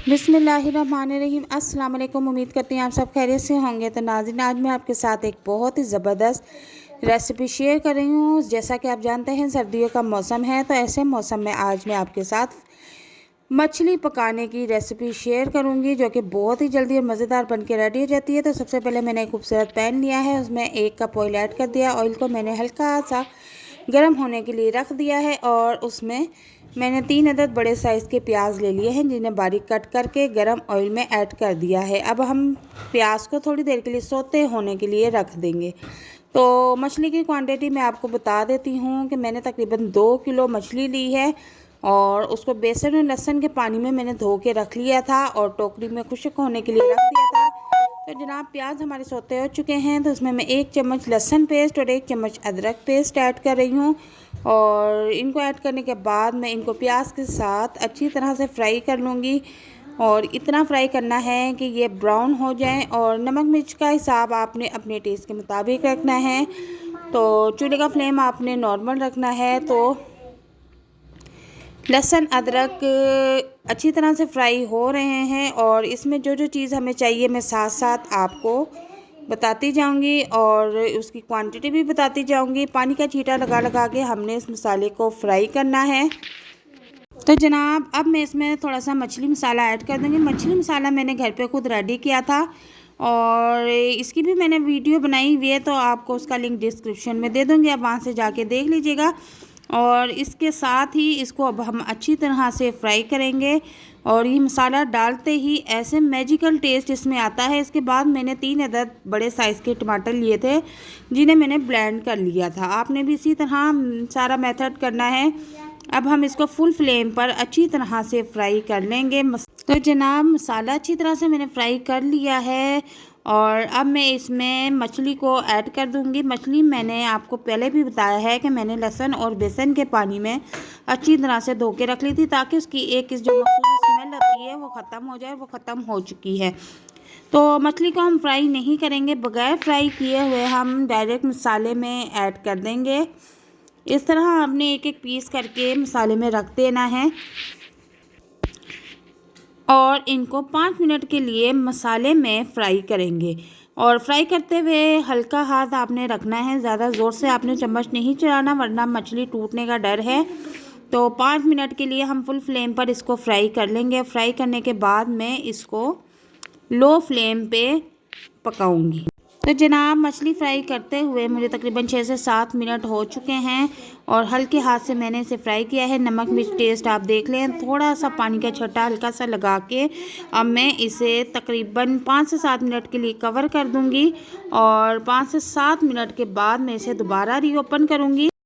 बिस्मिल्लाहिर्रहमानिर्रहीम। अस्सलाम वालेकुम। उम्मीद करती हैं आप सब खैरियत से होंगे। तो नाज़रीन, आज मैं आपके साथ एक बहुत ही ज़बरदस्त रेसिपी शेयर कर रही हूँ। जैसा कि आप जानते हैं सर्दियों का मौसम है, तो ऐसे मौसम में आज मैं आपके साथ मछली पकाने की रेसिपी शेयर करूँगी, जो कि बहुत ही जल्दी और मज़ेदार बन के रेडी हो जाती है। तो सबसे पहले मैंने एक खूबसूरत पैन लिया है, उसमें 1 कप ऑयल ऐड कर दिया। ऑयल को मैंने हल्का सा गर्म होने के लिए रख दिया है और उसमें मैंने 3 अदद बड़े साइज़ के प्याज ले लिए हैं, जिन्हें बारीक कट करके गर्म ऑयल में ऐड कर दिया है। अब हम प्याज को थोड़ी देर के लिए सौते होने के लिए रख देंगे। तो मछली की क्वांटिटी मैं आपको बता देती हूँ कि मैंने तकरीबन 2 किलो मछली ली है और उसको बेसन और लहसुन के पानी में मैंने धो के रख लिया था और टोकरी में खुश्क होने के लिए रख दिया था। तो जनाब, प्याज हमारे सौते हो चुके हैं, तो उसमें मैं 1 चम्मच लहसुन पेस्ट और 1 चम्मच अदरक पेस्ट ऐड कर रही हूँ। और इनको ऐड करने के बाद मैं इनको प्याज के साथ अच्छी तरह से फ्राई कर लूँगी। और इतना फ्राई करना है कि ये ब्राउन हो जाए। और नमक मिर्च का हिसाब आपने अपने टेस्ट के मुताबिक रखना है। तो चूल्हे का फ्लेम आपने नॉर्मल रखना है। तो लहसुन अदरक अच्छी तरह से फ्राई हो रहे हैं और इसमें जो जो चीज़ हमें चाहिए मैं साथ साथ आपको बताती जाऊंगी और उसकी क्वांटिटी भी बताती जाऊंगी। पानी का छींटा लगा लगा के हमने इस मसाले को फ्राई करना है। तो जनाब, अब मैं इसमें थोड़ा सा मछली मसाला ऐड कर दूंगी। मछली मसाला मैंने घर पे खुद रेडी किया था और इसकी भी मैंने वीडियो बनाई हुई है, तो आपको उसका लिंक डिस्क्रिप्शन में दे दूँगी, आप वहाँ से जाके देख लीजिएगा। और इसके साथ ही इसको अब हम अच्छी तरह से फ्राई करेंगे और ये मसाला डालते ही ऐसे मैजिकल टेस्ट इसमें आता है। इसके बाद मैंने 3 अदद बड़े साइज़ के टमाटर लिए थे, जिन्हें मैंने ब्लेंड कर लिया था। आपने भी इसी तरह सारा मेथड करना है। अब हम इसको फुल फ्लेम पर अच्छी तरह से फ्राई कर लेंगे। तो जनाब, मसाला अच्छी तरह से मैंने फ्राई कर लिया है और अब मैं इसमें मछली को ऐड कर दूंगी। मछली मैंने आपको पहले भी बताया है कि मैंने लहसुन और बेसन के पानी में अच्छी तरह से धो के रख ली थी, ताकि उसकी एक जो मखसूस स्मेल आती है वो ख़त्म हो जाए। वो ख़त्म हो चुकी है। तो मछली को हम फ्राई नहीं करेंगे, बगैर फ्राई किए हुए हम डायरेक्ट मसाले में ऐड कर देंगे। इस तरह आपने एक एक पीस करके मसाले में रख देना है और इनको 5 मिनट के लिए मसाले में फ्राई करेंगे। और फ्राई करते हुए हल्का हाथ आपने रखना है, ज़्यादा ज़ोर से आपने चम्मच नहीं चलाना, वरना मछली टूटने का डर है। तो 5 मिनट के लिए हम फुल फ्लेम पर इसको फ्राई कर लेंगे। फ्राई करने के बाद मैं इसको लो फ्लेम पे पकाऊंगी। तो जनाब, मछली फ्राई करते हुए मुझे तकरीबन 6 से 7 मिनट हो चुके हैं और हल्के हाथ से मैंने इसे फ्राई किया है। नमक मिर्च टेस्ट आप देख लें, थोड़ा सा पानी का छट्टा हल्का सा लगा के अब मैं इसे तकरीबन 5 से 7 मिनट के लिए कवर कर दूंगी और 5 से 7 मिनट के बाद मैं इसे दोबारा रीओपन करूंगी।